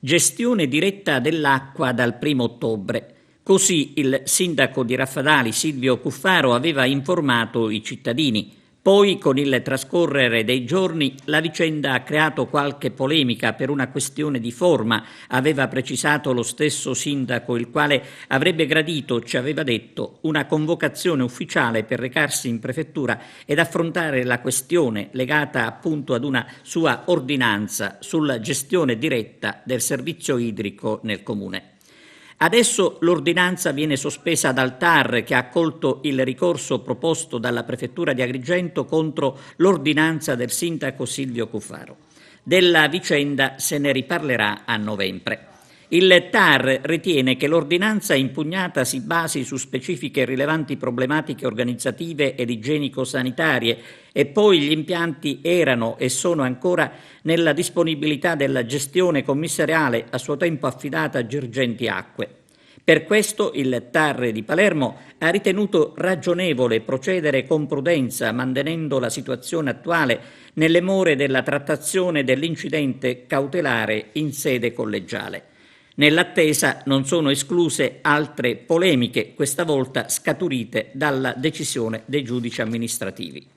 Gestione diretta dell'acqua dal 1° ottobre. Così il sindaco di Raffadali, Silvio Cuffaro, aveva informato i cittadini. Poi, con il trascorrere dei giorni, la vicenda ha creato qualche polemica per una questione di forma, aveva precisato lo stesso sindaco, il quale avrebbe gradito, ci aveva detto, una convocazione ufficiale per recarsi in prefettura ed affrontare la questione legata appunto ad una sua ordinanza sulla gestione diretta del servizio idrico nel comune. Adesso l'ordinanza viene sospesa dal TAR, che ha accolto il ricorso proposto dalla Prefettura di Agrigento contro l'ordinanza del sindaco Silvio Cuffaro. Della vicenda se ne riparlerà a novembre. Il TAR ritiene che l'ordinanza impugnata si basi su specifiche e rilevanti problematiche organizzative ed igienico-sanitarie e poi gli impianti erano e sono ancora nella disponibilità della gestione commissariale a suo tempo affidata a Girgenti Acque. Per questo il TAR di Palermo ha ritenuto ragionevole procedere con prudenza, mantenendo la situazione attuale nelle more della trattazione dell'incidente cautelare in sede collegiale. Nell'attesa non sono escluse altre polemiche, questa volta scaturite dalla decisione dei giudici amministrativi.